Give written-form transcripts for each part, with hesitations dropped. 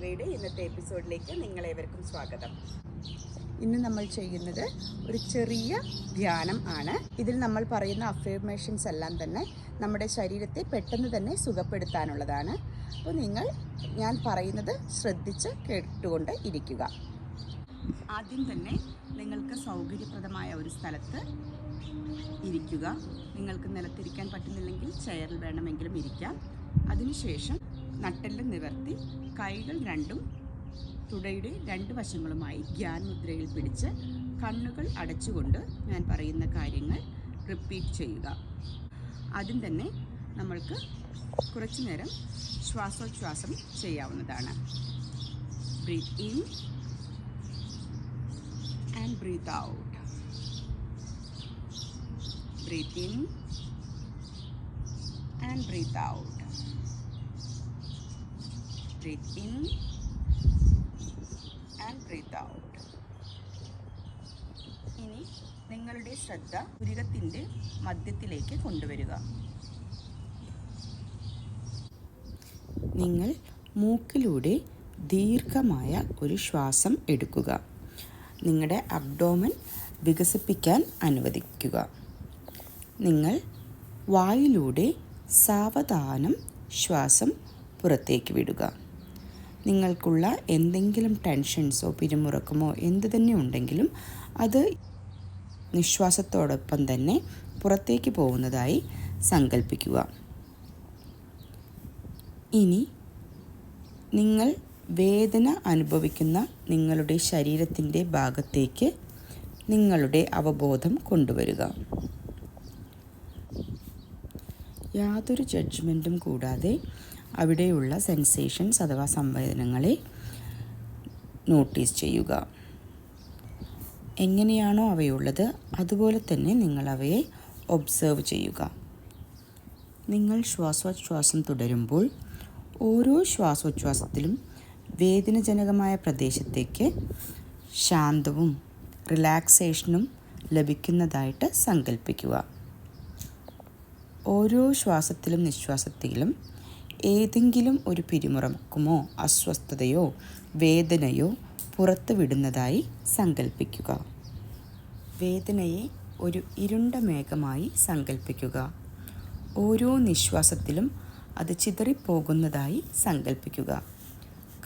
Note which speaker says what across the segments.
Speaker 1: യോഗയുടെ ഇന്നത്തെ എപ്പിസോഡിലേക്ക് നിങ്ങളേവർക്കും സ്വാഗതം. ഇന്ന് നമ്മൾ ചെയ്യുന്നത് ഒരു ചെറിയ ധ്യാനം ആണ്. ഇതിൽ നമ്മൾ പറയുന്ന അഫർമേഷൻസ് എല്ലാം തന്നെ നമ്മുടെ ശരീരത്തെ പെട്ടെന്ന് തന്നെ സുഖപ്പെടുത്താനുള്ളതാണ്. അപ്പോൾ ഞാൻ പറയുന്നത് ശ്രദ്ധിച്ച് കേട്ടുകൊണ്ട് ഇരിക്കുക. ആദ്യം തന്നെ നിങ്ങൾക്ക് സൗകര്യപ്രദമായ ഒരു സ്ഥലത്ത് ഇരിക്കുക. നിങ്ങൾക്ക് നിലത്തിരിക്കാൻ പറ്റുന്നില്ലെങ്കിൽ ചെയറിൽ വേണമെങ്കിലും ഇരിക്കാം. അതിനുശേഷം നട്ടെല്ല് നിവർത്തി കൈകൾ രണ്ടും തുടയുടെ രണ്ട് വശങ്ങളുമായി ധ്യാൻ മുദ്രയിൽ പിടിച്ച് കണ്ണുകൾ അടച്ചുകൊണ്ട് ഞാൻ പറയുന്ന കാര്യങ്ങൾ റിപ്പീറ്റ് ചെയ്യുക. ആദ്യം തന്നെ നമ്മൾക്ക് കുറച്ചു നേരം ശ്വാസോച്ഛ്വാസം ചെയ്യാവുന്നതാണ്. Breathe in and breathe out. Breathe in and breathe out. Breathe in and breathe out. ഇനി നിങ്ങളുടെ ശ്രദ്ധ പുരികത്തിൻ്റെ മധ്യത്തിലേക്ക് കൊണ്ടുവരിക. നിങ്ങൾ മൂക്കിലൂടെ ദീർഘമായ ഒരു ശ്വാസം എടുക്കുക. നിങ്ങളുടെ അബ്ഡോമൻ വികസിപ്പിക്കാൻ അനുവദിക്കുക. നിങ്ങൾ വായിലൂടെ സാവധാനം ശ്വാസം പുറത്തേക്ക് വിടുക. നിങ്ങൾക്കുള്ള എന്തെങ്കിലും ടെൻഷൻസോ പിരിമുറുക്കമോ എന്തു തന്നെ ഉണ്ടെങ്കിലും അത് നിശ്വാസത്തോടൊപ്പം തന്നെ പുറത്തേക്ക് പോകുന്നതായി സങ്കല്പിക്കുക. ഇനി നിങ്ങൾ വേദന അനുഭവിക്കുന്ന നിങ്ങളുടെ ശരീരത്തിൻ്റെ ഭാഗത്തേക്ക് നിങ്ങളുടെ അവബോധം കൊണ്ടുവരിക. യാതൊരു ജഡ്ജ്മെൻറ്റും കൂടാതെ അവിടെയുള്ള സെൻസേഷൻസ് അഥവാ സംവേദനങ്ങളെ നോട്ടീസ് ചെയ്യുക. എങ്ങനെയാണോ അവയുള്ളത് അതുപോലെ തന്നെ നിങ്ങൾ അവയെ ഒബ്സർവ് ചെയ്യുക. നിങ്ങൾ ശ്വാസോച്ഛ്വാസം തുടരുമ്പോൾ ഓരോ ശ്വാസോച്ഛ്വാസത്തിലും വേദനജനകമായ പ്രദേശത്തേക്ക് ശാന്തവും റിലാക്സേഷനും ലഭിക്കുന്നതായിട്ട് സങ്കല്പിക്കുക. ഓരോ ശ്വാസത്തിലും നിശ്വാസത്തിലും ഏതെങ്കിലും ഒരു പിരിമുറുക്കമോ അസ്വസ്ഥതയോ വേദനയോ പുറത്തു വിടുന്നതായി സങ്കല്പിക്കുക. വേദനയെ ഒരു ഇരുണ്ട മേഘമായി സങ്കല്പിക്കുക. ഓരോ നിശ്വാസത്തിലും അത് ചിതറിപ്പോകുന്നതായി സങ്കല്പിക്കുക.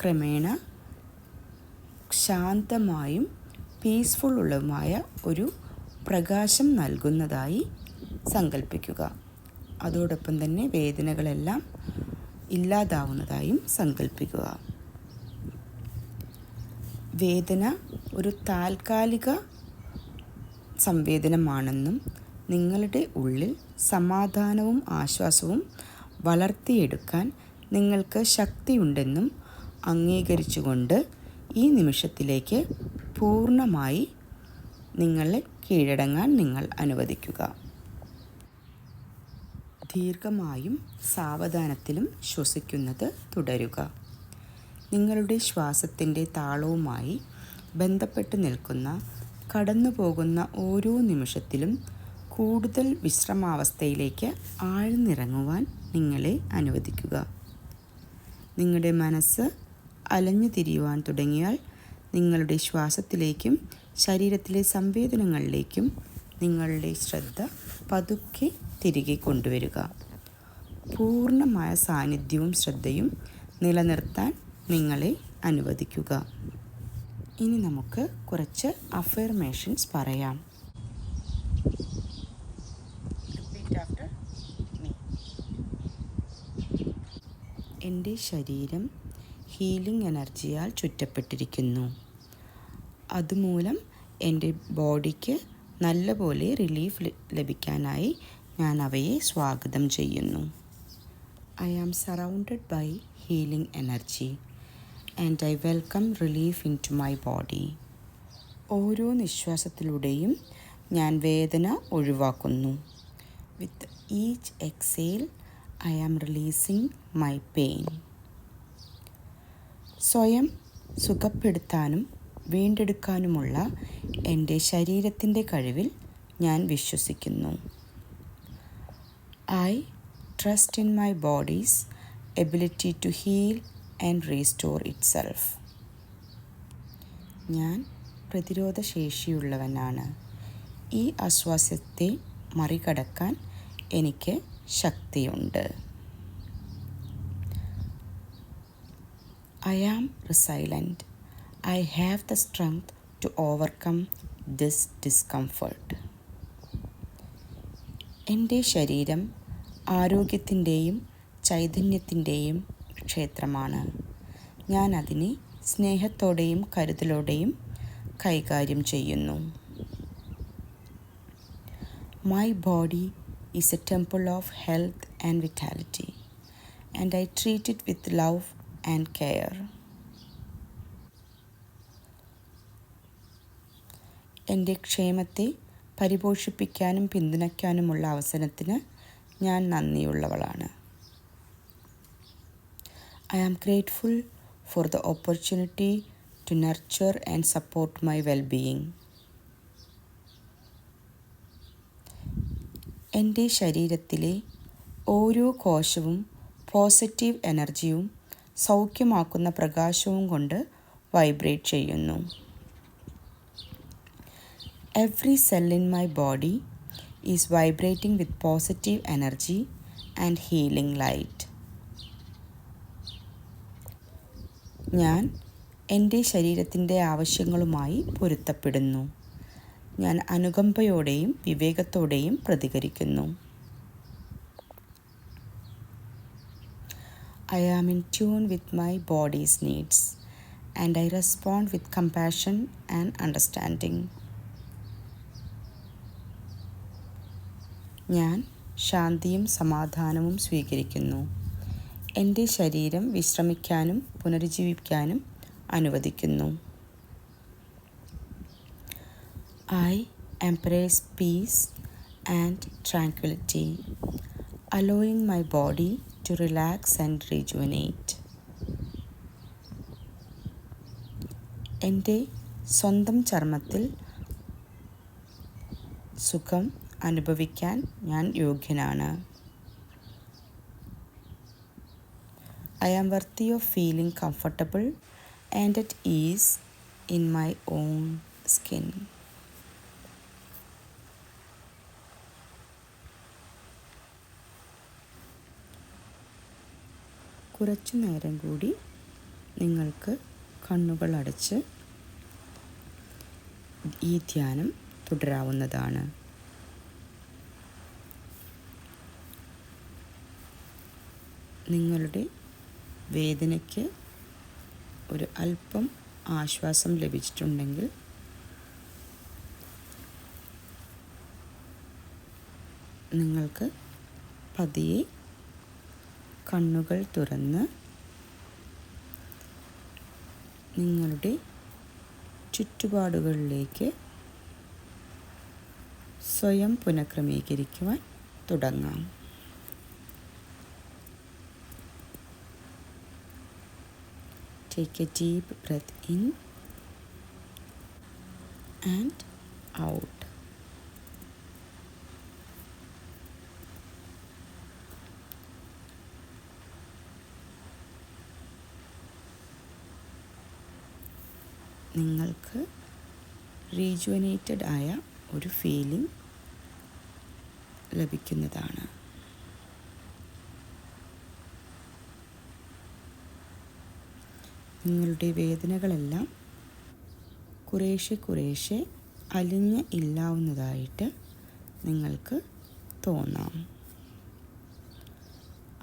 Speaker 1: ക്രമേണ ശാന്തമായും പീസ്ഫുള്ളുള്ളതുമായ ഒരു പ്രകാശം നൽകുന്നതായി സങ്കല്പിക്കുക. അതോടൊപ്പം തന്നെ വേദനകളെല്ലാം ഇല്ലാതാവുന്നതായും സങ്കല്പിക്കുക. വേദന ഒരു താൽക്കാലിക സംവേദനമാണെന്നും നിങ്ങളുടെ ഉള്ളിൽ സമാധാനവും ആശ്വാസവും വളർത്തിയെടുക്കാൻ നിങ്ങൾക്ക് ശക്തിയുണ്ടെന്നും അംഗീകരിച്ചുകൊണ്ട് ഈ നിമിഷത്തിലേക്ക് പൂർണ്ണമായി നിങ്ങളെ കീഴടങ്ങാൻ നിങ്ങൾ അനുവദിക്കുക. ദീർഘമായും സാവധാനത്തിലും ശ്വസിക്കുന്നത് തുടരുക. നിങ്ങളുടെ ശ്വാസത്തിൻ്റെ താളവുമായി ബന്ധപ്പെട്ട് നിൽക്കുന്ന കടന്നു പോകുന്ന ഓരോ നിമിഷത്തിലും കൂടുതൽ വിശ്രമാവസ്ഥയിലേക്ക് ആഴ്ന്നിറങ്ങുവാൻ നിങ്ങളെ അനുവദിക്കുക. നിങ്ങളുടെ മനസ്സ് അലഞ്ഞു തിരിയുവാൻ തുടങ്ങിയാൽ നിങ്ങളുടെ ശ്വാസത്തിലേക്കും ശരീരത്തിലെ സംവേദനങ്ങളിലേക്കും നിങ്ങളുടെ ശ്രദ്ധ പതുക്കെ തിരികെ കൊണ്ടുവരിക. പൂർണ്ണമായ സാന്നിധ്യവും ശ്രദ്ധയും നിലനിർത്താൻ നിങ്ങളെ അനുവദിക്കുക. ഇനി നമുക്ക് കുറച്ച് അഫർമേഷൻസ് പറയാം. എൻ്റെ ശരീരം ഹീലിംഗ് എനർജിയാൽ ചുറ്റപ്പെട്ടിരിക്കുന്നു. അതുമൂലം എൻ്റെ ബോഡിക്ക് നല്ലപോലെ റിലീഫ് ലഭിക്കാനായി ഞാൻ അവയെ സ്വാഗതം ചെയ്യുന്നു. I am surrounded by healing energy and I welcome relief in to my body. ഓരോ നിശ്വാസത്തിലൂടെയും ഞാൻ വേദന ഒഴിവാക്കുന്നു. With each exhale I am releasing my pain. സ്വയം സുഖപ്പെടുത്താനും വീണ്ടെടുക്കാനുമുള്ള എൻ്റെ ശരീരത്തിൻ്റെ കഴിവിൽ ഞാൻ വിശ്വസിക്കുന്നു. I trust in my body's ability to heal and restore itself. ഞാൻ പ്രതിരോധശേഷിയുള്ളവനാണ്. ഈ അസ്വാസ്ഥ്യത്തെ മറികടക്കാൻ എനിക്ക് ശക്തിയുണ്ട്. I am resilient. I have the strength to overcome this discomfort. എൻ്റെ ശരീരം ആരോഗ്യത്തിൻ്റെയും ചൈതന്യത്തിൻ്റെയും ക്ഷേത്രമാണ്. ഞാൻ അതിനെ സ്നേഹത്തോടെയും കരുതലോടെയും കൈകാര്യം ചെയ്യുന്നു. My body is a temple of health and vitality, and I treat it with love and care. എൻ്റെ ക്ഷേമത്തെ പരിപോഷിപ്പിക്കാനും പിന്തുണയ്ക്കാനുമുള്ള അവസരത്തിന് ഞാൻ നന്ദിയുള്ളവളാണ്. I am grateful for the opportunity to nurture and support my well-being. എൻ്റെ ശരീരത്തിലെ ഓരോ കോശവും പോസിറ്റീവ് എനർജിയും സൗഖ്യമാക്കുന്ന പ്രകാശവും കൊണ്ട് വൈബ്രേറ്റ് ചെയ്യുന്നു. Every cell in my body is vibrating with positive energy and healing light. ഞാൻ എൻ്റെ ശരീരത്തിൻ്റെ ആവശ്യങ്ങളുമായി പൊരുത്തപ്പെടുന്നു. ഞാൻ അനുകമ്പയോടെയും വിവേകത്തോടെയും പ്രതികരിക്കുന്നു. I am in tune with my body's needs, and I respond with compassion and understanding. ഞാൻ ശാന്തിയും സമാധാനവും സ്വീകരിക്കുന്നു. എൻ്റെ ശരീരം വിശ്രമിക്കാനും പുനരുജ്ജീവിക്കാനും അനുവദിക്കുന്നു. I embrace peace and tranquility, allowing my body to relax and rejuvenate. എൻ്റെ സ്വന്തം ചർമ്മത്തിൽ സുഖം അനുഭവിക്കാൻ ഞാൻ യോഗ്യനാണ്. I am worthy of feeling comfortable and at ease in my own skin. കുറച്ചു നേരം കൂടി നിങ്ങൾക്ക് കണ്ണുകൾ അടച്ച് ഈ ധ്യാനം തുടരാവുന്നതാണ്. നിങ്ങളുടെ വേദനയ്ക്ക് ഒരു അല്പം ആശ്വാസം ലഭിച്ചിട്ടുണ്ടെങ്കിൽ നിങ്ങൾക്ക് പതിയെ കണ്ണുകൾ തുറന്ന് നിങ്ങളുടെ ചുറ്റുപാടുകളിലേക്ക് സ്വയം പുനഃക്രമീകരിക്കുവാൻ തുടങ്ങാം. Take a deep breath in and out. നിങ്ങൾക്ക് റീജുവനേറ്റഡ് ആയ ഒരു ഫീലിംഗ് ലഭിക്കുന്നതാണ്. നിങ്ങളുടെ വേദനകളെല്ലാം കുറേശ്ശെ അലിഞ്ഞ് ഇല്ലാവുന്നതായിട്ട് നിങ്ങൾക്ക് തോന്നാം.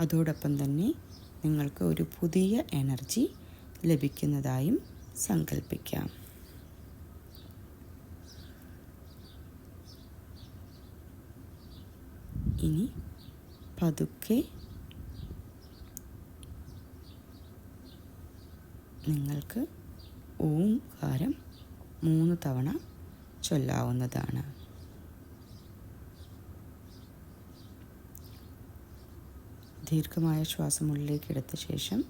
Speaker 1: അതോടൊപ്പം തന്നെ നിങ്ങൾക്ക് ഒരു പുതിയ എനർജി ലഭിക്കുന്നതായും സങ്കല്പിക്കാം. ഇനി പതുക്കെ നിങ്ങൾക്ക് ഓംകാരം 3 തവണ ചൊല്ലാവുന്നതാണ്. ദീർഘമായ ശ്വാസം ഉള്ളിലേക്ക് എടുത്ത ശേഷം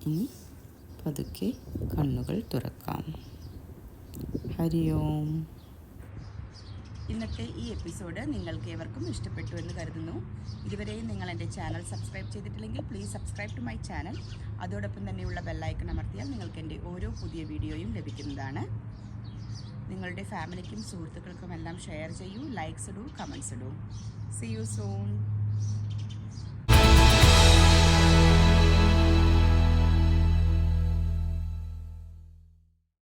Speaker 1: ഇനി പതുക്കെ കണ്ണുകൾ തുറക്കാം. ഹരി ഓം. ഇന്നത്തെ ഈ എപ്പിസോഡ് നിങ്ങൾക്ക് ഏവർക്കും ഇഷ്ടപ്പെട്ടു എന്ന് കരുതുന്നു. ഇതുവരെയും നിങ്ങൾ എൻ്റെ ചാനൽ സബ്സ്ക്രൈബ് ചെയ്തിട്ടില്ലെങ്കിൽ please subscribe to my channel. അതോടൊപ്പം തന്നെയുള്ള ബെല്ലൈക്കൺ അമർത്തിയാൽ നിങ്ങൾക്ക് എൻ്റെ ഓരോ പുതിയ വീഡിയോയും ലഭിക്കുന്നതാണ്. നിങ്ങളുടെ ഫാമിലിക്കും സുഹൃത്തുക്കൾക്കും എല്ലാം ഷെയർ ചെയ്യൂ, ലൈക്സ് ഇടൂ, കമൻസ് ഇടൂ. See you soon.